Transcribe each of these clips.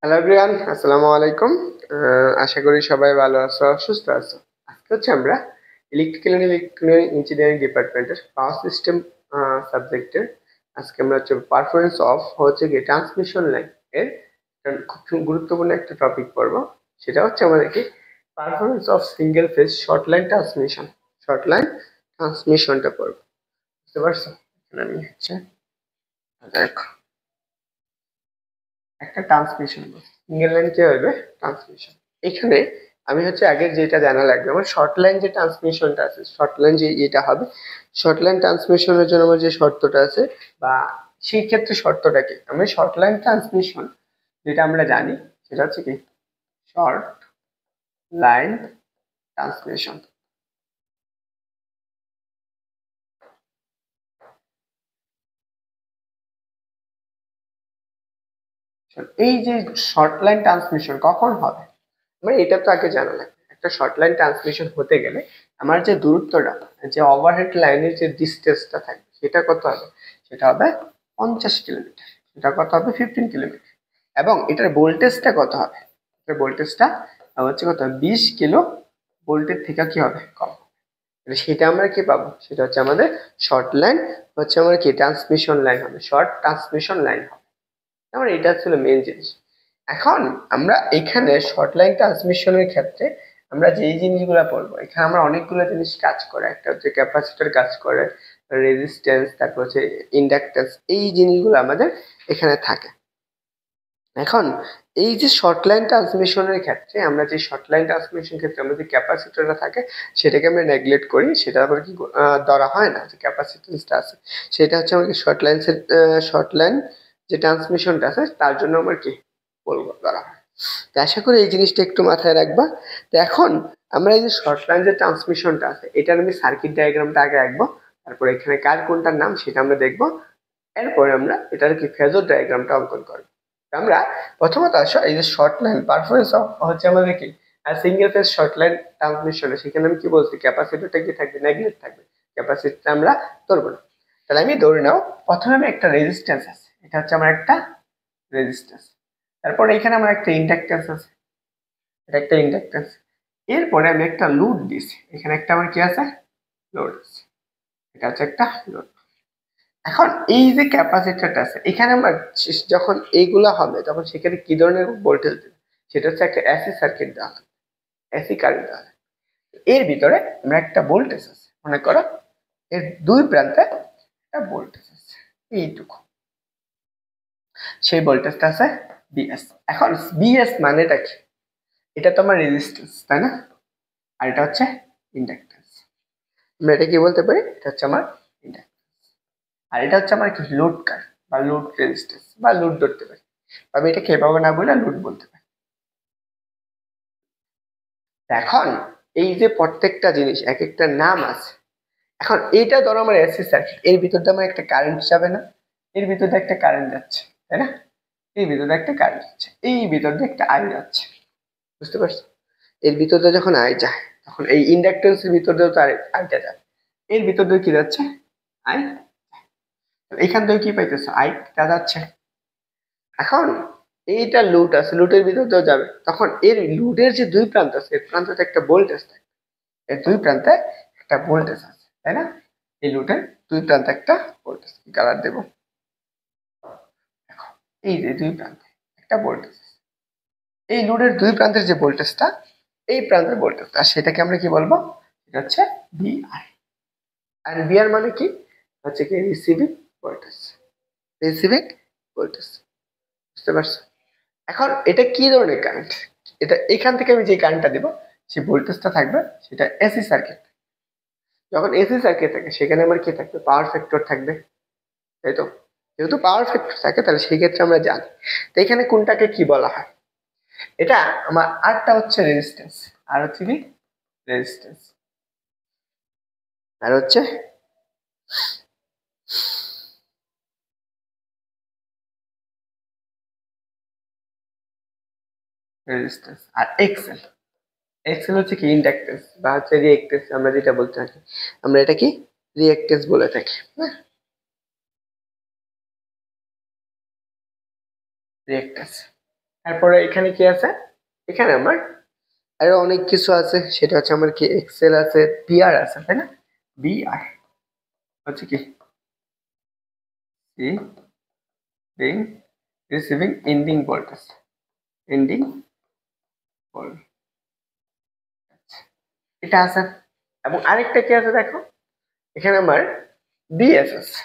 Hello everyone, আসসালামু আলাইকুম। আশা করি সবাই ভালো আছো, সুস্থ আছো। আজকে হচ্ছে আমরা ইলেকট্রিক্যাল এন্ড ইলেকট্রনিক ইঞ্জিনিয়ারিং ডিপার্টমেন্টের পাওয়ার সিস্টেম সাবজেক্টের আজকে আমরা হচ্ছে পারফরমেন্স অফ হচ্ছে কি ট্রান্সমিশন লাইন এর খুব গুরুত্বপূর্ণ একটা টপিক পড়বো। সেটা হচ্ছে আমাদেরকে performance of single phase short line ট্রান্সমিশনটা পড়বো। বুঝতে পারছো? এখানে আমি হচ্ছে দেখো একটা ট্রান্সমিশন সিঙ্গেল লাইন কি হবে ট্রান্সমিশন। এখানে আমি হচ্ছে আগে যেটা জানা লাগবে আমার শর্ট লাইন যে ট্রান্সমিশনটা আছে, শর্ট লাইন যে এটা হবে, শর্ট লাইন ট্রান্সমিশনের জন্য আমার যে শর্তটা আছে বা সেই ক্ষেত্রে শর্তটা কি, আমি শর্ট লাইন ট্রান্সমিশন যেটা আমরা জানি সেটা হচ্ছে কি শর্ট লাইন ট্রান্সমিশন। এই যে শর্ট লাইন ট্রান্সমিশন কখন হবে মানে এটা তো আগে জানা লাগবে। একটা শর্ট লাইন ট্রান্সমিশন হতে গেলে আমার যে দূরত্বটা, যে ওভারহেড লাইনের যে ডিস্টেন্সটা থাকবে সেটা কত হবে, সেটা হবে 50 কিলোমিটার। সেটা কত হবে 15 কিলোমিটার। এবং এটার ভোল্টেজটা কত হবে, এটার ভোল্টেজটা হচ্ছে কত 20 কিলো ভোল্টের থেকে কি হবে কম। তাহলে সেটা আমরা কি পাবো, সেটা হচ্ছে আমাদের শর্ট লাইন, হচ্ছে আমার কি ট্রান্সমিশন লাইন হবে, শর্ট ট্রান্সমিশন লাইন হবে। আমার এটা ছিল মেন জিনিস। এখন আমরা এখানে শর্ট লাইন ট্রান্সমিশনের ক্ষেত্রে আমরা যেই জিনিসগুলো পড়বো, এখানে আমরা অনেকগুলো জিনিস কাজ করে, একটা হচ্ছে ক্যাপাসিটর কাজ করে, রেজিস্ট্যান্স, তারপর হচ্ছে ইন্ডাকট্যান্স, এই জিনিসগুলো আমাদের এখানে থাকে। এখন এই যে শর্ট লাইন ট্রান্সমিশনের ক্ষেত্রে আমরা যে শর্ট লাইন ট্রান্সমিশন ক্ষেত্রে আমাদের ক্যাপাসিটরটা থাকে সেটাকে আমরা নেগলেক্ট করি, সেটা আবার কি ধরা হয় না যে ক্যাপাসিটেন্সটা আছে, সেটা হচ্ছে আমাকে শর্ট লাইন যে ট্রান্সমিশনটা আছে তার জন্য আমার কি বলবো ধরা হয়। তো আশা করি এই জিনিসটা একটু মাথায় রাখবা। তো এখন আমরা এই যে শর্ট লাইন যে ট্রান্সমিশনটা আছে এটার আমি সার্কিট ডায়াগ্রামটা আগে আঁকবো, তারপর এখানে কার কোনটার নাম সেটা আমরা দেখবো, এরপরে আমরা এটার কি ফেজর ডায়াগ্রামটা অঙ্কন করবো। আমরা প্রথমত আসো এই যে শর্ট লাইন পারফরমেন্স অফ হচ্ছে আমাদের কি সিঙ্গেল ফেজ শর্ট লাইন ট্রান্সমিশনে, সেখানে আমি কি বলছি ক্যাপাসিটরটা কি থাকবে নেগলেক্ট থাকবে, ক্যাপাসিটরটা আমরা ধরবো না। তাহলে আমি ধরে নাও প্রথমে আমি একটা রেজিস্ট্যান্স আছে, এটা হচ্ছে আমার একটা রেজিস্ট্যান্স, তারপরে এখানে আমার একটা ইন্ডাকট্যান্স আছে, এটা একটা ইন্ডাকট্যান্স, এরপরে আমি একটা লোড দিছি, এখানে একটা আমার কি আছে লোড আছে, এটা হচ্ছে একটা লোড। এখন এই যে ক্যাপাসিটরটা আছে এখানে আমরা যখন এইগুলা হবে তখন সেখানে কি ধরনের ভোল্টেজ দেবে, সেটা হচ্ছে একটা এসি সার্কিট দেওয়া হবে, এসি কারেন্ট দেওয়া হবে। এর ভিতরে আমরা একটা ভোল্টেজ আছে, মনে করো এর দুই প্রান্তে একটা ভোল্টেজ আছে এইটুকু, সেই ভোল্টেজটা আছে বিএস। এখন বিএস মানেটা কি, এটা তো আমার রেজিস্ট্যান্স তাই না, আর এটা হচ্ছে ইন্ডাকট্যান্স। আমরা এটা কি বলতে পারি, এটা হচ্ছে আমার ইন্ডাকট্যান্স, আর এটা হচ্ছে আমার কি লোড কার বা লোড রেজিস্ট্যান্স বা লোড ধরতে পারি, আমি এটাকে এভাবে না বলে লোড বলতে পারি। এখন এই যে প্রত্যেকটা জিনিস এক একটা নাম আছে। এখন এইটা ধরো আমার এসি সার্কিট, এর ভিতর দিয়ে আমার একটা কারেন্ট যাবে না, এর ভিতর দিয়ে একটা কারেন্ট যাচ্ছে তাই না, এই ভিতরে একটা কারেন্ট যাচ্ছে, এই ভিতর দিয়ে একটা আই যাচ্ছে, বুঝতে পারছো? এর ভিতর দিয়ে যখন আই যায় তখন এই ইন্ডাকটেন্সের ভিতর দিয়েও তো আইটা যায়, এর ভিতর দিয়ে কি যাচ্ছে আই, এখান থেকে কি পাইতেছে আইটা যাচ্ছে। এখন এইটা লুট আছে, লুটের ভিতর দিয়েও যাবে, তখন এর লুটের যে দুই প্রান্ত আছে এর প্রান্তে একটা ভোল্টেজ থাকে, এর দুই প্রান্তে একটা ভোল্টেজ আছে তাই না, এই লুটের দুই প্রান্তে একটা ভোল্টেজ কালার দেব, দেখো এই যে দুই প্রান্তে একটা ভোল্টেজ, এই লোডের দুই প্রান্তের যে ভোল্টেজটা, এই প্রান্তের ভোল্টেজটা সেটাকে আমরা কি বলবো, এটা হচ্ছে ভিআর। আর ভিআর মানে কি হচ্ছে কি রিসিভিং ভোল্টেজ, রিসিভিং ভোল্টেজ, বুঝতে পারছো? এখন এটা কি ধরনের কারেন্ট, এটা এখান থেকে আমি যে কারেন্টটা দেবো সেই ভোল্টেজটা থাকবে সেটা এসি সার্কিট। যখন এসি সার্কিট থাকে সেখানে আমার কি থাকবে পাওয়ার ফ্যাক্টর থাকবে, তাই তো? যেহেতু পাওয়ার ফ্যাক্টর থাকে তাহলে সেই ক্ষেত্রে আমরা জানি। তো এখানে কোনটাকে কি বলা হয়, এটা আমার আরটা হচ্ছে রেজিস্ট্যান্স, আর হচ্ছে কি রেজিস্ট্যান্স, আর হচ্ছে রেজিস্ট্যান্স, আর এক্সেল, এক্সেল হচ্ছে কি ইন্ডাকটেন্স বা হচ্ছে রিঅ্যাক্টেন্স, আমরা যেটা বলতে থাকি আমরা এটা কি রিঅ্যাক্টেন্স বলে থাকি, হ্যাঁ রিঅ্যাক্টেন্স। তারপরে এখানে কি আছে, এখানে আমার আরো অনেক কিছু আছে, সেটা হচ্ছে আমার কি এক্সেল আছে, বিআর আছে, তাই না? বিআর হচ্ছে কি receiving ending voltage, ending voltage এটা আছে। এবং আরেকটা কি আছে দেখো, এখানে আমার বিএস আছে।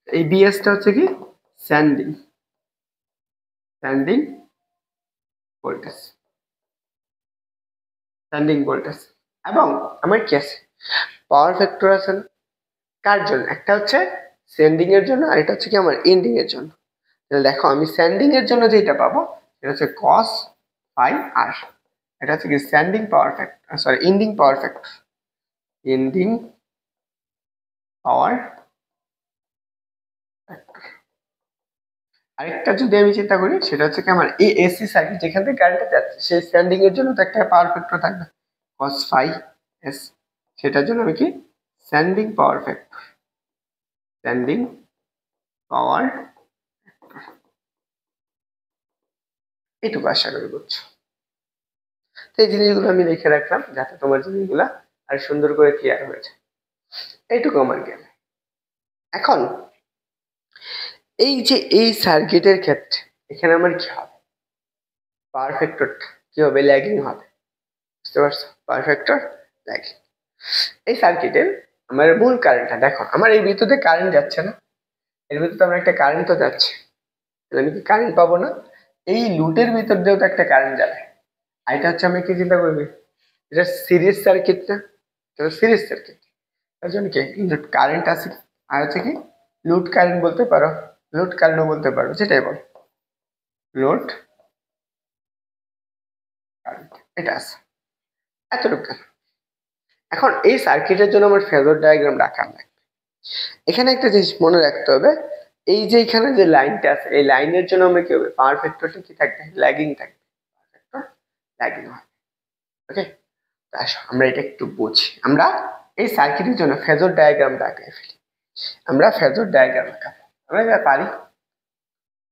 এই বিএসটা হচ্ছে কি sanding sanding voltage, sanding voltage. এবং আমার কি আছে, পাওয়ার ফ্যাক্টর আছে না? কার জন্য? একটা হচ্ছে সেন্ডিং এর জন্য, আর এটা হচ্ছে কি আমার এন্ডিং এর জন্য। তাহলে দেখো আমি স্যান্ডিং এর জন্য যেটা পাবো সেটা হচ্ছে কস ফাই আর, এটা হচ্ছে কি sanding power factor, sorry ending power factor, ending power factor. আরেকটা যদি আমি চিন্তা করি সেটা হচ্ছে কি আমার এই এসি সার্কিট যেখান থেকে কারেন্টটা যাচ্ছে সেই স্ট্যান্ডিং এর জন্য তো একটা পাওয়ার ফ্যাক্টর থাকবে cos phi s, সেটার জন্য আমি কি স্ট্যান্ডিং পাওয়ার ফ্যাক্টর, স্ট্যান্ডিং পাওয়ার, এটুকু আশা করি বুঝছো। তো এই জিনিসগুলো আমি লিখে রাখলাম যাতে তোমার জিনিসগুলা আর সুন্দর করে ক্লিয়ার হয়ে যায়। এইটুকু আমার জ্ঞান। এখন এই যে এই সার্কিটের ক্ষেত্রে এখানে আমার কি হবে, পাওয়ার ফ্যাক্টরটা কি হবে, ল্যাগিং হবে, বুঝতে পারছো? Power factor lagging. এই সার্কিটের আমার মূল কারেন্টটা দেখো, আমার এই বিদ্যুতে কারেন্ট যাচ্ছে না, এর ভিতরে তো আমার একটা কারেন্ট তো যাচ্ছে, তাহলে আমি কি কারেন্ট পাবো না? এই লুটের ভিতর দিয়েও তো একটা কারেন্ট যাবে। আর এটা হচ্ছে আমি কি চিন্তা করবি, এটা সিরিজ সার্কিট না, এটা সিরিজ সার্কিট, তার জন্য কি কারেন্ট আছে, আর হচ্ছে কি লুট কারেন্ট বলতে পারো, লোড কারেন্টও বলতে পারো, যেটাই বল, লোড কারেন্ট এটা আছে, এতটুকু। এখন এই সার্কিটের জন্য আমার ফেজর ডায়াগ্রাম রাখা লাগবে। এখানে একটা জিনিস মনে রাখতে হবে, এই যে এখানে যে লাইনটা আছে এই লাইনের জন্য আমরা কি হবে, পাওয়ার ফ্যাক্টরটা কি থাকবে, ল্যাগিং থাকবে, ল্যাগিং হয়। ওকে, আসো আমরা এটা একটু বুঝি। আমরা এই সার্কিটের জন্য ফেজর ডায়াগ্রামটা আঁকাই ফেলি। আমরা ফেজর ডায়াগ্রাম আঁকাবো, আমরা যা পারি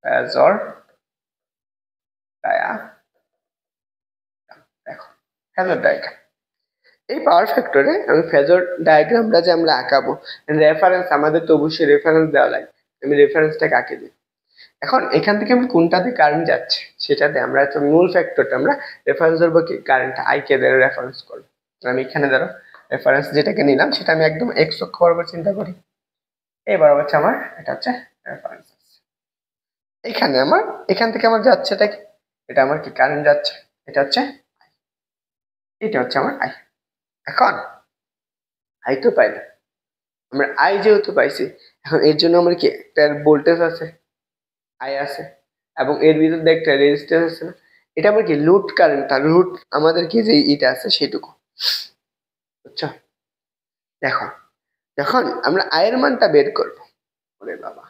ফেজর ডায়াগ্রাম। দেখো ফেজর ডায়াগ্রাম, এই পাওয়ার ফ্যাক্টরে আমি ফেজর ডায়াগ্রামটা যে আমরা আঁকাবো, রেফারেন্স আমাদের তো অবশ্যই রেফারেন্স দেওয়া লাগে, আমি রেফারেন্সটাকে আঁকে দিই। এখন এখান থেকে আমি কোনটাতে কারেন্ট যাচ্ছে সেটাতে আমরা তো মূল ফ্যাক্টরটা আমরা রেফারেন্স ধরবো কি কারেন্ট আই কে ধরে রেফারেন্স করবো। আমি এখানে ধরো রেফারেন্স যেটাকে নিলাম সেটা আমি একদম এক্স অক্ষ বরাবর চিন্তা করি, এবার হচ্ছে আমার এটা হচ্ছে রেফারেন্স। এখানে আমার এখান থেকে আমার যাচ্ছে এটা কি, এটা আমার কি কারেন্ট যাচ্ছে, এটা হচ্ছে এটা হচ্ছে আমার আই। এখন আই তো পাই না, আমরা আই যেহেতু পাইছি, এখন এর জন্য আমার কি একটা ভোল্টেজ আছে, আই আছে, এবং এর ভিতরে একটা রেজিস্ট্যান্স আছে না, এটা আমার কি লুট কারেন্টটা, লুট আমাদের কি যে এটা আছে সেটুকু, বুঝছো? দেখো যখন আমরা আয়ের মানটা বের করব, ওরে বাবা,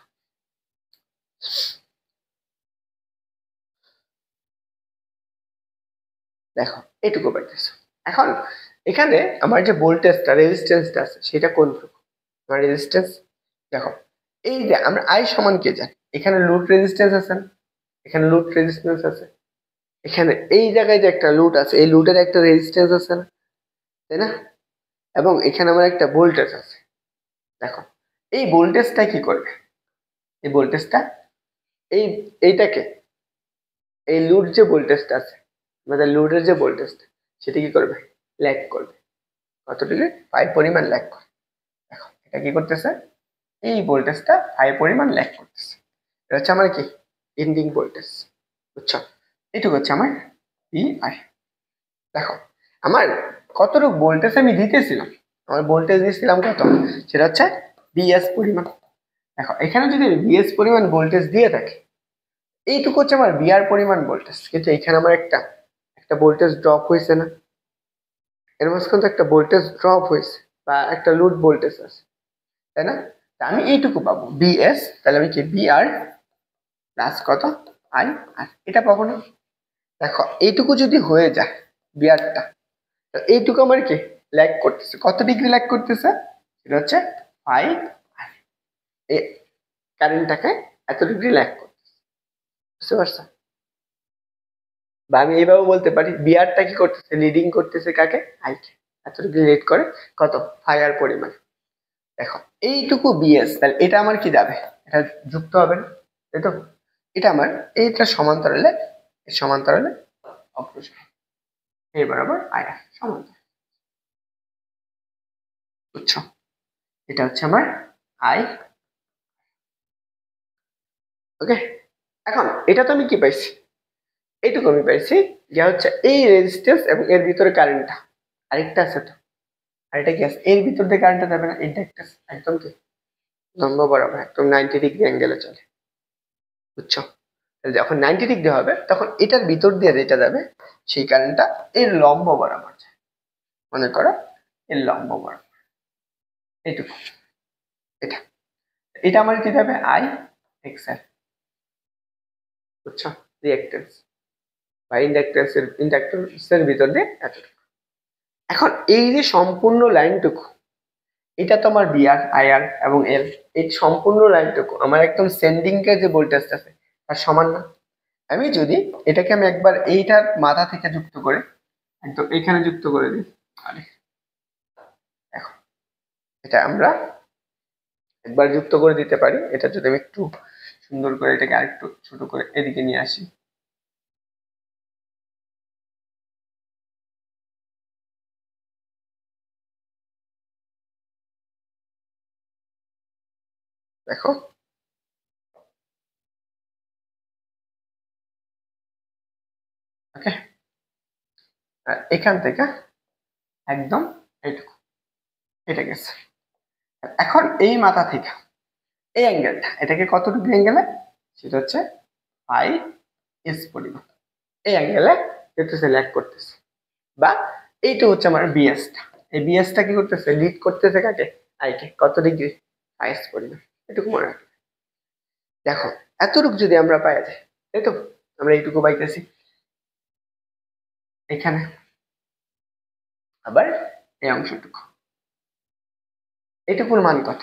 দেখো এটুকু পাইতেছো। এখন এখানে আমার যে ভোল্টেজটা রেজিস্ট্যান্সটা আছে সেটা কোনটুকু, আমার রেজিস্ট্যান্স দেখো, এই যে আমরা আই সমান কে জানি, এখানে লুট রেজিস্ট্যান্স আছে না, এখানে লুট রেজিস্ট্যান্স আছে, এখানে এই জায়গায় যে একটা লুট আছে এই লুটের একটা রেজিস্ট্যান্স আছে না, তাই না? এবং এখানে আমার একটা ভোল্টেজ আছে। দেখো এই ভোল্টেজটা কি করবে, এই ভোল্টেজটা এই এইটাকে এই লুট যে ভোল্টেজটা আছে, আমাদের লুটের যে ভোল্টেজটা সেটা কি করবে, ল্যাগ করবে, কতটুকু 5 পরিমাণ ল্যাগ করে। দেখো এটা কি করতেছে, এই ভোল্টেজটা 5 পরিমাণ ল্যাগ করতেছে, এটা হচ্ছে আমার কি এন্ডিং ভোল্টেজ, বুঝছো? এইটুকু হচ্ছে আমার পি আই। দেখো আমার কতটুকু ভোল্টেজ আমি দিতেছিলাম, আমার ভোল্টেজ দিয়েছিলাম কত, সেটা হচ্ছে বিএস পরিমাণ। দেখো এখানে যদি বিএস পরিমাণ ভোল্টেজ দিয়ে থাকে, এইটুকু হচ্ছে আমার বিআর পরিমাণ ভোল্টেজ, কিন্তু এখানে আমার একটা একটা ভোল্টেজ ড্রপ হয়েছে না, এর মাঝখানে তো একটা ভোল্টেজ ড্রপ হয়েছে বা একটা লুট ভোল্টেজ আছে, তাই না? তা আমি এইটুকু পাবো বিএস, তাহলে আমি কি বিআর প্লাস কত আই আর, এটা পাবো না? দেখো এইটুকু যদি হয়ে যায় বিআরটা, এইটুকু আমার কি ল্যাগ করতেছে, কত ডিগ্রি ল্যাগ করতেছে, সেটা হচ্ছে 5, এই কারেন্টটাকে এত ডিগ্রি ল্যাগ করতেছে, বুঝতে পারছো? বা আমি এইভাবে বলতে পারি বিআরটা কি করতেছে, লিডিং করতেছে কাকে, আইকে। এতটুকু লিড করে কত, ফায়ার পরিমাণ। দেখো এইটুকু বিএস, তাহলে এটা আমার কি যাবে, এটা যুক্ত হবে না, তাই তো? এটা আমার এইটা সমান্তরালে, সমান্তরালে অগ্রসর, এই বরাবর আয়া সমান্তরাল, বুঝছো? এটা হচ্ছে আমার আই। ওকে, এখন এটা তো আমি কি পাইছি, এইটুকু আমি পাইছি যে হচ্ছে এই রেজিস্ট্যান্স এবং এর ভিতরে কারেন্টটা, আরেকটা আছে তো, আরেকটা কি আছে, এর ভিতর দিয়ে কারেন্টটা যাবে না, এটা একটা একদম কি লম্ব বরাবর একদম 90 ডিগ্রি অ্যাঙ্গেলে চলে, বুঝছো? তাহলে যখন 90 ডিগ্রি হবে তখন এটার ভিতর দিয়ে যেটা যাবে সেই কারেন্টটা এর লম্ব বরাবর যায়, মনে করো এর লম্ব বরাবর, এইটুকু, এটা এটা আমার কি যাবে, আই এক্সএল, বুঝছো? রিঅ্যাক্ট্যান্স বা ইন্ডাক্ট্যান্সের ভিতর দিয়ে এতটুকু। এখন এই যে সম্পূর্ণ লাইনটুকু, এটা তো আমার বিআর, আইআর এবং এল, এই সম্পূর্ণ লাইনটুকু আমার একদম সেন্ডিং এর যে ভোল্টেজটা আছে তার সমান না? আমি যদি এটাকে আমি একবার এইটার মাথা থেকে যুক্ত করে একদম এখানে যুক্ত করে দিই, আরে দেখো এটা আমরা একবার যুক্ত করে দিতে পারি। এটা যদি আমি একটু সুন্দর করে এটাকে আরেকটু ছোট করে এদিকে নিয়ে আসি, দেখো ওকে, আর এখান থেকে একদম এইটুকু এটা গেছে। এখন এই মাথা থেকে এই অ্যাঙ্গেলটা, এটাকে কত ডিগ্রি অ্যাঙ্গেলে, সেটা হচ্ছে পাই এস পরিমাণ এই অ্যাঙ্গেলে যেতেছে, ল্যাগ করতেছে, বা এইটা হচ্ছে আমার বিএসটা, এই বিএসটা কি করতেছে, লিড করতেছে কাকে, আইকে, কত ডিগ্রি, পাই এস পরিমাণ, এটুকু মনে রাখবে। দেখো এতটুকু যদি আমরা পাই যাই, তাই তো, আমরা এইটুকু পাইতেছি এখানে, আবার এই অংশটুকু, এইটুকুর মান কত,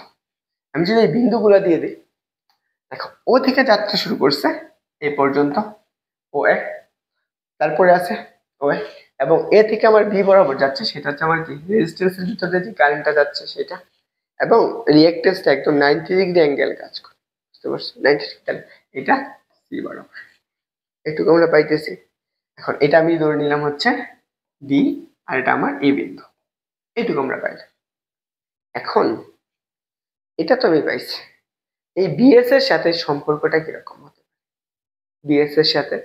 আমি যদি এই বিন্দুগুলো দিয়ে দিই, দেখো ও থেকে যাত্রা শুরু করছে এই পর্যন্ত ও এ, তারপরে আছে ও এ, এবং এ থেকে আমার বি বরাবর যাচ্ছে, সেটা হচ্ছে আমার কি রেজিস্ট্যান্সের ভিতরে যে কারেন্টটা যাচ্ছে সেটা, এবং রিঅ্যাক্ট্যান্সটা একদম 90 ডিগ্রি অ্যাঙ্গেল কাজ করে, বুঝতে পারছো? 90 ডিগ্রি, এটা সি বরাবর, এইটুকু আমরা পাইতেছি। এখন এটা আমি ধরে নিলাম হচ্ছে বি, আর এটা আমার এ বিন্দু, এইটুকু আমরা পাইলাম। এখন এটা তো আমি পাইছি, এই বিএস এর সাথে সম্পর্কটা কিরকম হতে পারে, বিএস এর সাথে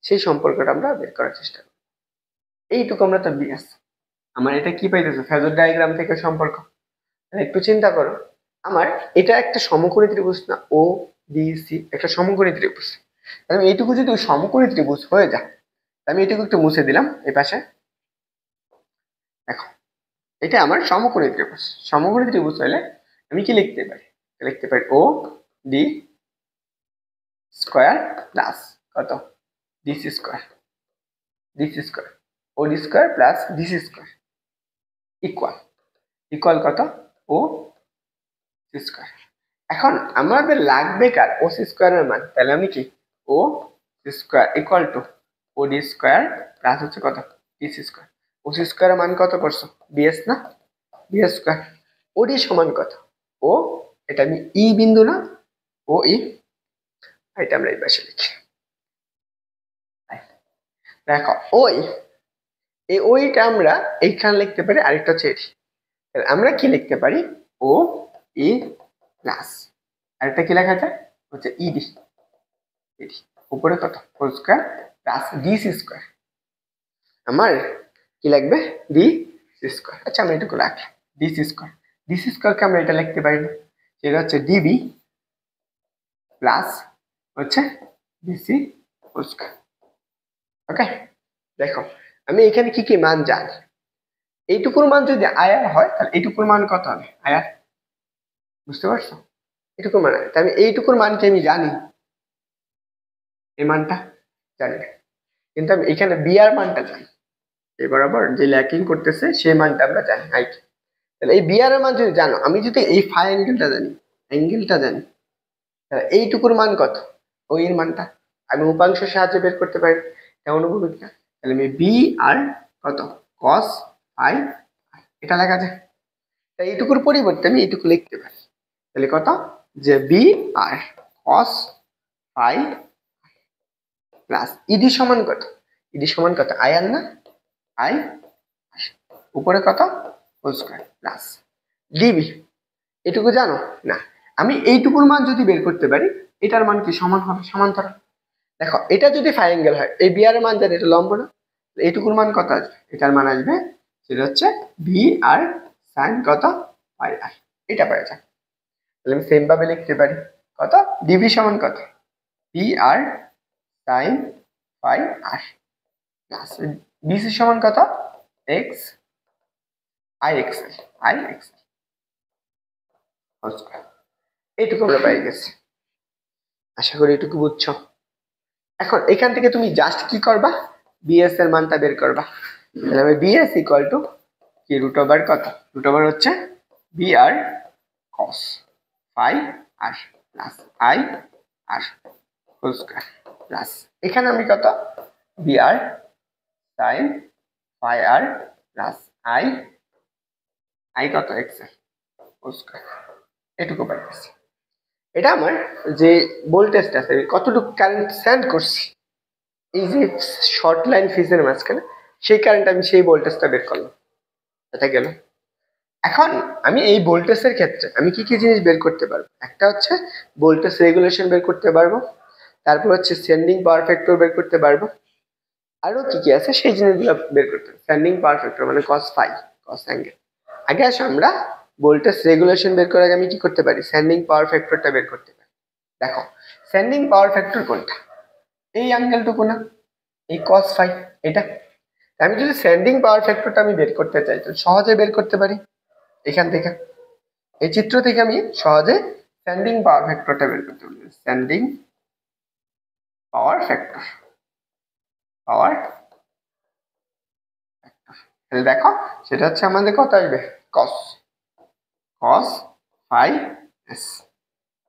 সেই সম্পর্কটা আমরা বের করার চেষ্টা করি। এইটুকু আমরা তো বিএস, আমার এটা কি পাইতেছে, ফেজর ডায়াগ্রাম থেকে সম্পর্ক। একটু চিন্তা করো, আমার এটা একটা সমকোণী ত্রিভুজ না, ও বি সি একটা সমকোণী ত্রিভুজ, তাহলে এইটুকু যদি সমকোণী ত্রিভুজ হয়ে যায়, আমি এটুকু একটু মুছে দিলাম এই পাশে। দেখো এটা আমার সমকোণী ত্রিভুজ, সমকোণী ত্রিভুজ হলে আমি কি লিখতে পারি, লিখতে পারি ও ডি স্কোয়ার প্লাস কত, DC square, DC square, O D square plus DC square equal, equal কত, ও সি স্কোয়ার। এখন আমাদের লাগবে কার, ও সি স্কোয়ারের মান, তাহলে আমি কি O C square equal to O D square plus হচ্ছে কত, ডিসি স্কোয়ার। ও সি স্কোয়ারের মান কত করছো, বিএস না, বিএস স্কোয়ার। ও ডি সমান কত, ও এটা আমি ই বিন্দু না, ও ই, এটা আমরা এই পাশে লিখি। দেখো ওই এই ওইটা আমরা এইখানে লিখতে পারি, আরেকটা হচ্ছে এটি, আমরা কি লিখতে পারি, ও ই প্লাস আরেকটা কি লেখা যায় হচ্ছে ইডি, এটি উপরে কত whole square plus DC square, আমার কি লাগবে ডি সি স্কোয়ার। আচ্ছা আমরা এটুকু রাখলাম ডিসি স্কোয়ার, ডিসি স্কোয়ারকে আমরা এটা লিখতে পারি না, সেটা হচ্ছে ডিবি প্লাস হচ্ছে ডিসি হোল স্কোয়ার। ওকে, দেখো আমি এখানে কি কি মান জানি, এইটুকুর মান যদি আয়ার হয় তাহলে এইটুকুর মান কত হবে, আয়ার, বুঝতে পারছো? এটুকুর মান, তাই আমি এইটুকুর মানকে আমি জানি, এই মানটা জানি না, কিন্তু আমি এখানে বিআর মানটা জানি, এই বরাবর যে ল্যাকিং করতেছে সেই মানটা আমরা জানি হাইট। তাহলে এই বিআর এর মান যদি জানো, আমি যদি এই ফাই অ্যাঙ্গেলটা জানি, অ্যাঙ্গেলটা জানি, তাহলে এইটুকুর মান কত, ওই এর মানটা আমি উপাংশের সাহায্যে বের করতে পারি। এটা অনুভূমিক না, তাহলে আমি বি আর কত কস ফাই এটা লেখা যায়। তাই এইটুকুর পরিবর্তে আমি এইটুকু লিখতে পারি, তাহলে কত যে B R cos phi plus ED সমান কত, ইডি সমান কত আই আর না আই, উপরে কত হোল স্কয়ার প্লাস ডিবি। এটুকু জানো না, আমি এইটুকুর মান যদি বের করতে পারি এটার মান কি সমান হবে সমান্তরাল। দেখো এটা যদি ফাই অ্যাঙ্গেল হয়, এই বি আর মান জানি এটা লম্ব না, এইটুকুর মান কত আসবে, এটার মান আসবে সেটা হচ্ছে ভি আর সাইন কত পাই আর, এটা পাই যায়। তাহলে আমি সেম ভাবে লিখতে পারি কত ডিভি সমান কত ভি আর সাইন পাই আর প্লাস বিসি সমান কত x I x I x, এইটুকু আমরা পাই গেছি। আশা করি এটুকু বুঝছো। এখন এখান থেকে তুমি জাস্ট কি করবা, বিএস এর মানটা বের করবা। তাহলে আমি বিএস ইকুয়াল টু কি রুট ওভার কত, রুট ওভার হচ্ছে B R cos phi R plus I R whole square plus এখানে আমি কত B R sine phi R plus I I কত এক্স হোল স্কয়ার, এটুকু পাই গেছি। এটা আমার যে ভোল্টেজটা আছে কতটুকু কারেন্ট সেন্ড করছি এই যে শর্ট লাইন ফিজের মাঝখানে, সেই কারেন্ট আমি সেই ভোল্টেজটা বের করলাম, এটা গেল। এখন আমি এই ভোল্টেজের ক্ষেত্রে আমি কি কি জিনিস বের করতে পারবো, একটা হচ্ছে ভোল্টেজ রেগুলেশন বের করতে পারবো, তারপর হচ্ছে সেন্ডিং পাওয়ার ফ্যাক্টর বের করতে পারবো, আরো কি কি আছে সেই জিনিসগুলো বের করতে পারবো। সেন্ডিং পাওয়ার ফ্যাক্টর মানে কস ফাই কস অ্যাঙ্গেল। আগে আসো আমরা ভোল্টেজ রেগুলেশন বের করার আগে আমি কি করতে পারি, সেন্ডিং পাওয়ার ফ্যাক্টরটা বের করতে পারি। দেখো সেন্ডিং পাওয়ার ফ্যাক্টর কোনটা, এই অ্যাঙ্গেলটুকু না, এই কস ফাই এটা। আমি যদি সেন্ডিং পাওয়ার ফ্যাক্টরটা আমি বের করতে চাই তাহলে সহজে বের করতে পারি এখান থেকে, এই চিত্র থেকে আমি সহজে সেন্ডিং পাওয়ার ফ্যাক্টরটা বের করতে পারি। সেন্ডিং পাওয়ার ফ্যাক্টর পাওয়ার তাহলে দেখো সেটা হচ্ছে আমাদের কত আসবে cos cos phi S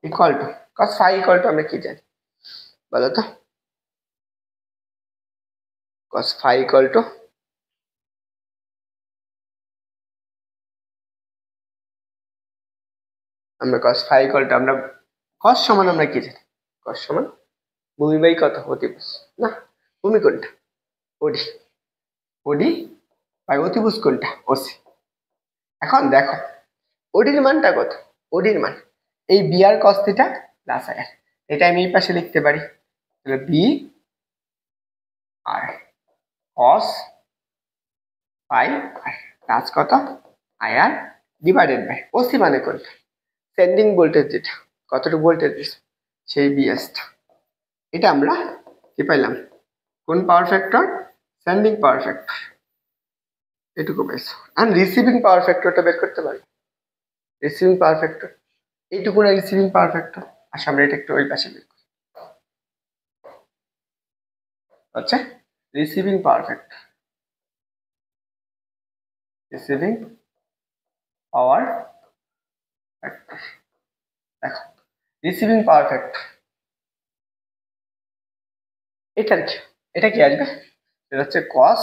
equal to cos phi equal to আমরা কি জানি বলো তো, কস ফাই ইকুয়াল টু আমরা কস ফাই ইকুয়াল টু আমরা কস সমান আমরা কি জানি, কস সমান ভূমি বাই কত অতিভুজ না, ভূমি কোনটা ওডি, ওডি বাই অতিভুজ কোনটা ওসি। এখন দেখো ওডির মানটা কত, ওডির মান এই V R cos theta plus R, এটা আমি এই পাশে লিখতে পারি, তাহলে V R cos phi R plus কত I R divided by OC মানে কোনটা সেন্ডিং ভোল্টেজ, যেটা কতটুকু ভোল্টেজ দিচ্ছে সেই বিএসটা। এটা আমরা কি পাইলাম কোন power factor, sending power factor, এটুকু পাইছো। আর রিসিভিং পাওয়ার ফ্যাক্টরটা বের করতে পারি, রিসিভিং পাওয়ার ফ্যাক্টর এইটুকু না, রিসিভিং পাওয়ার ফ্যাক্টর। আচ্ছা আমরা এটা একটু ওই পাশে বের করি, আচ্ছা receiving power factor, receiving power factor. দেখো রিসিভিং পাওয়ার ফ্যাক্টর এটার কি, এটা কি আসবে, এটা হচ্ছে cos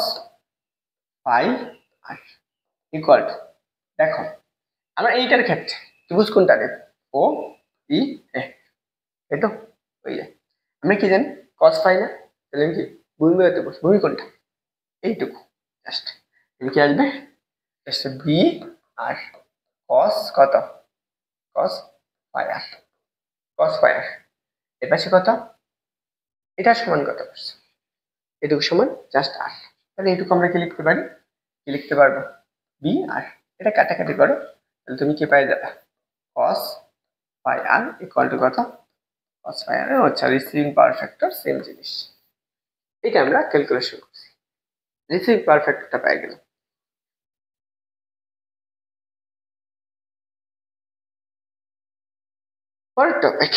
phi R equal to, দেখো আমরা এইটার ক্ষেত্রে ত্রিভুজ কোনটা নেব ও ই এ, এই তো ওই আমরা কি জানি কস ফাই না, তাহলে আমি কি ভূমি বাই ত্রিভুজ, ভূমি কোনটা এইটুকু জাস্ট, তুমি কি আসবে জাস্ট বি আর কস কত কস ফাই আর, কস ফাই আর এর পাশে কত, এটা সমান কত করছে এটুকু সমান জাস্ট আর, তাহলে এইটুকু আমরা কি লিখতে পারি, কি লিখতে পারবো বি আর, এটা কাটাকাটি করো তাহলে তুমি কি পাই যাবে cos phi R equal to কত কস ফাই আর হচ্ছে রিসিভিং পাওয়ার ফ্যাক্টর সেম জিনিস, এটা আমরা ক্যালকুলেশন করছি, রিসিভিং পাওয়ার ফ্যাক্টরটা পাই গেলাম। পরের টপিক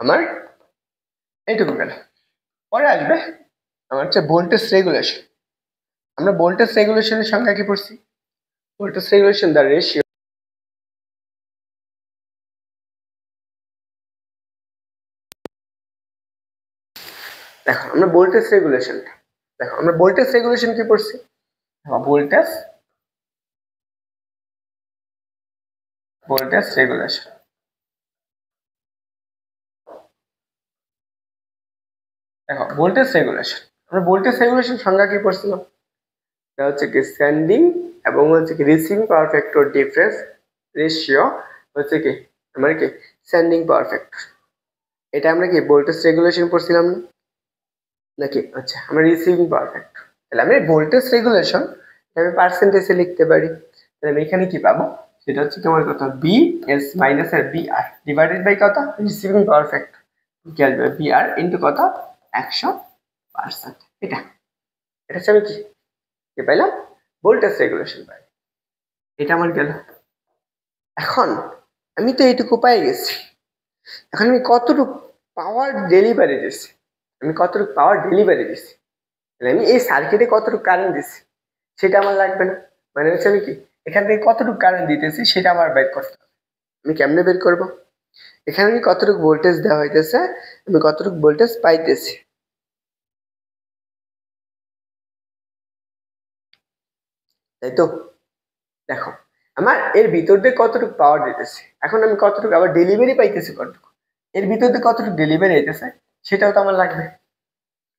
আমার এইটুকু গেল, পরে আসবে আমার হচ্ছে ভোল্টেজ রেগুলেশন। আমরা ভোল্টেজ রেগুলেশনের সংজ্ঞা কি পড়ছি, ভোল্টেজ রেগুলেশন দ্য রেশিও দেখো আমরা ভোল্টেজ রেগুলেশনটা, দেখো আমরা ভোল্টেজ রেগুলেশন কি পড়ছি, ভোল্টেজ রেগুলেশন। দেখো ভোল্টেজ রেগুলেশন, আমরা ভোল্টেজ রেগুলেশন সংজ্ঞা কি পড়ছিলাম, এটা হচ্ছে কি সেন্ডিং এবং হচ্ছে কি receiving power factor difference ratio হচ্ছে কি আমার কি সেন্ডিং পাওয়ার ফ্যাক্টর। এটা আমরা কি ভোল্টেজ রেগুলেশন পড়ছিলাম না নাকি? আচ্ছা আমরা রিসিভিং পাওয়ার ফ্যাক্টর, তাহলে আমি ভোল্টেজ রেগুলেশন আমি পার্সেন্টেজে লিখতে পারি। তাহলে আমি এখানে কি পাবো, সেটা হচ্ছে তোমার কত V S minus R V R divided by কত রিসিভিং পাওয়ার ফ্যাক্টর কি আসবে বি আর ইন্টু কত 100%। এটা এটা হচ্ছে আমি কি পাইলাম ভোল্টেজ রেগুলেশন পাই। এটা আমার গেল। এখন আমি তো এইটুকু পাই গেছি, এখন আমি কতটুকু পাওয়ার ডেলিভারি দিচ্ছি, আমি কতটুকু পাওয়ার ডেলিভারি দিচ্ছি, আমি এই সার্কিটে কতটুকু কারেন্ট দিচ্ছি সেটা আমার লাগবে না। মানে হচ্ছে আমি কি এখান থেকে কতটুকু কারেন্ট দিতেছি সেটা আমার বের করতে হবে। আমি কেমনে বের করব, এখানে আমি কতটুকু ভোল্টেজ দেওয়া হইতেছে, আমি কতটুকু ভোল্টেজ পাইতেছি, তাই তো? দেখো আমার এর ভিতর দিয়ে কতটুকু পাওয়ার দিতেছে, এখন আমি কতটুকু আবার ডেলিভারি পাইতেছি, কতটুকু এর ভিতর দিয়ে কতটুকু ডেলিভারি হইতেছে সেটাও তো আমার লাগবে।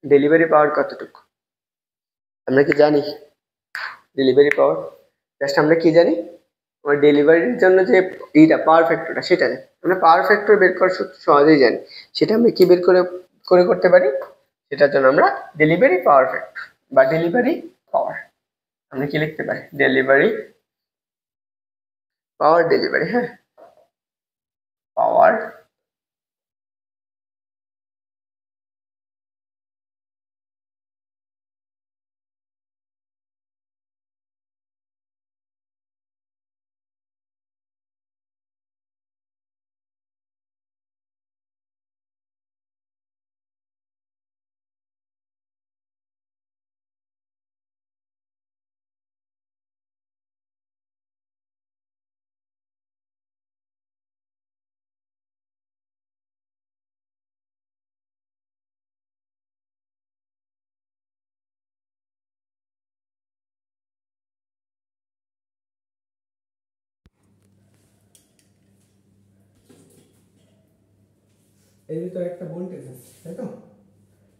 ডেলিভারি পাওয়ার কতটুকু আমরা কি জানি? ডেলিভারি পাওয়ার জাস্ট আমরা কি জানি, আমার ডেলিভারির জন্য যে এইটা পাওয়ার ফ্যাক্টরটা সেটা নেই, আমরা পাওয়ার ফ্যাক্টর বের করার সূত্র সহজেই জানি। সেটা আমরা কি বের করে করে করতে পারি, সেটার জন্য আমরা ডেলিভারি পাওয়ার ফ্যাক্টর বা ডেলিভারি পাওয়ার আমরা কি লিখতে পারি, ডেলিভারি পাওয়ার ডেলিভারি, হ্যাঁ পাওয়ার এর ভিতরে একটা ভোল্টেজ আছে, তাই তো?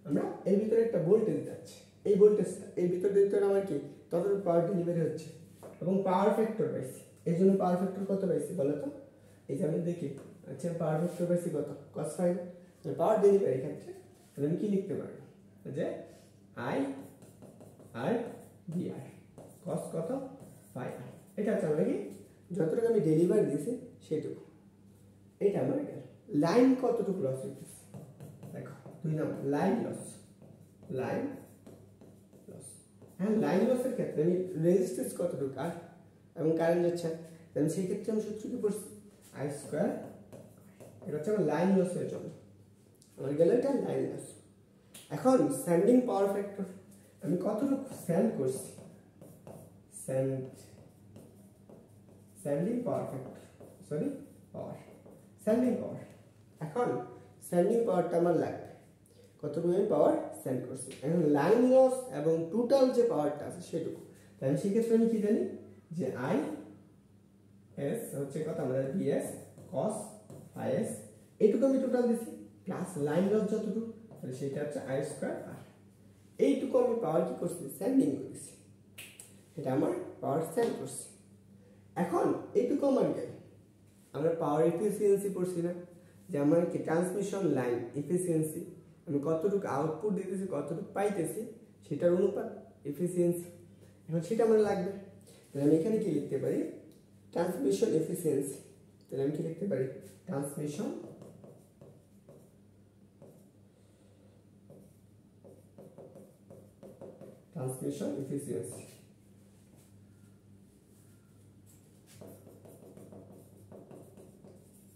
আমরা এর ভিতরে একটা ভোল্টেজ যাচ্ছে, এই ভোল্টেজটা এই ভিতরে আমার কি ততটুকু পাওয়ার ডেলিভারি হচ্ছে এবং পাওয়ার ফ্যাক্টর পাইছি। এই জন্য পাওয়ার ফ্যাক্টর কত পাইছি বলো তো? এই যে আমি দেখি, আচ্ছা পাওয়ার ফ্যাক্টর পাইছি কত cos 5, পাওয়ার ডেলিভারি ক্ষেত্রে তাহলে আমি কি লিখতে পারবো যে I R V R cos কত 5 আর এটা হচ্ছে আমরা কি যতটুকু আমি ডেলিভারি দিয়েছি সেটুকু। এটা আমার গেল। লাইন কতটুকু লস হইতেছে দেখো, 2 নম্বর লাইন লস, লাইন লস। হ্যাঁ লাইন লসের ক্ষেত্রে আমি রেজিস্ট্যান্স কতটুকু আর এবং কারেন্ট যাচ্ছে, তাহলে সেই ক্ষেত্রে আমি সূত্র কি পড়ছি আই স্কয়ার। এটা হচ্ছে আমার লাইন লসের জন্য, আমার গেল এটা লাইন লস। এখন স্যান্ডিং পাওয়ার ফ্যাক্টর আমি কতটুকু স্যান্ড করছি, sending power factor sorry power sending power. এখন স্যান্ডিং পাওয়ারটা আমার লাগবে কতটুকু আমি পাওয়ার সেন্ড করছি, এখন লাইন লস এবং টোটাল যে পাওয়ারটা আছে সেটুকু। তাহলে সেক্ষেত্রে আমি কি জানি যে আই এস হচ্ছে কত আমরা বিএস কস আইএস এইটুকু আমি টোটাল দিছি প্লাস লাইন লস যতটুকু, তাহলে সেটা হচ্ছে আই স্কয়ার আর এইটুকু আমি পাওয়ার কি করছি সেন্ডিং করেছি, এটা আমার পাওয়ার সেন্ড করছি। এখন এইটুকু আমার গেল। আমরা পাওয়ার এফিসিয়েন্সি পড়ছি না, যে আমার কি ট্রান্সমিশন লাইন এফিসিয়েন্সি আমি কতটুকু আউটপুট দিতেছি কতটুকু পাইতেছি সেটার অনুপাত এফিসিয়েন্সি। এখন সেটা আমার লাগবে, তাহলে আমি এখানে কি লিখতে পারি ট্রান্সমিশন এফিসিয়েন্সি। তাহলে আমি কি লিখতে পারি ট্রান্সমিশন এফিসিয়েন্সি।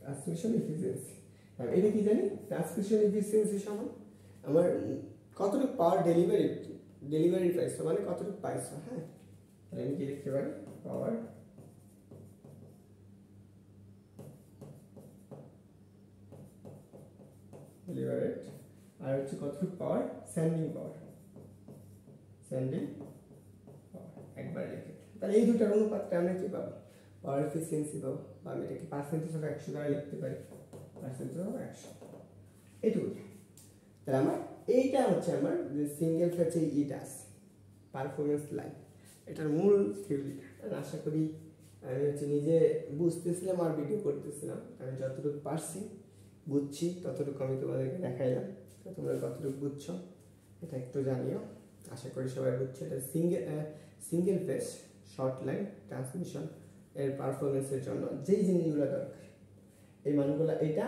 ট্রান্সমিশন এফিসিয়েন্সি এটা কি জানি, ট্রান্সমিশন এফিসিয়েন্সি সমান আমার কতটুকু পাওয়ার ডেলিভারি পাইছো মানে কতটুকু পাইছো। হ্যাঁ তাহলে আমি কি লিখতে পারি পাওয়ার ডেলিভারেড আর হচ্ছে কতটুকু পাওয়ার, স্যান্ডিং পাওয়ার, স্যান্ডিং পাওয়ার একবার লিখে। তাহলে এই দুটার অনুপাতটা আমরা কি পাবো, পাওয়ার এফিসিয়েন্সি পাবো, বা আমি এটাকে পার্সেন্টেজ অফ 100 দ্বারা লিখতে পারি, পার্সেন্টেজ অফ 100, এইটুকু। তাহলে আমার এইটা হচ্ছে আমার যে সিঙ্গেল ফেজ ইটাস পারফরমেন্স লাইন, এটার মূল থিওরিটা। আশা করি আমি হচ্ছে নিজে বুঝতেছিলাম আর ভিডিও করতেছিলাম, আমি যতটুকু পারছি বুঝছি ততটুকু আমি তোমাদেরকে দেখাইলাম। তো তোমরা কতটুকু বুঝছো এটা একটু জানিও, আশা করি সবাই বুঝছো। এটা single phase short line transmission এর পারফরমেন্সের জন্য যেই জিনিসগুলো দরকার, এই মানগুলো এইটা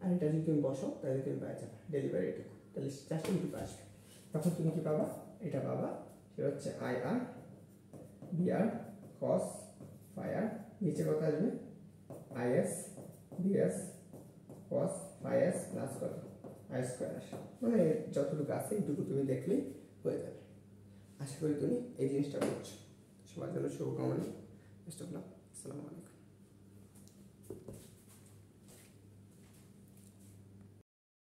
আর এটা যদি তুমি বসো তাহলে তুমি পাই যাবে ডেলিভারি এটুকু, তাহলে 400 আসবে। তখন তুমি কি পাবা, এটা পাবা, সেটা হচ্ছে IR BR cos phi r, নিচে কত আসবে IS BS cos phi s plus কত I স্কয়ার আসে, মানে যতটুকু আছে এইটুকু তুমি দেখলেই হয়ে যাবে। আশা করি তুমি এই জিনিসটা বুঝছো। সবার জন্য শুভকামনা, বেস্ট অফ লাক, আসসালামু আলাইকুম।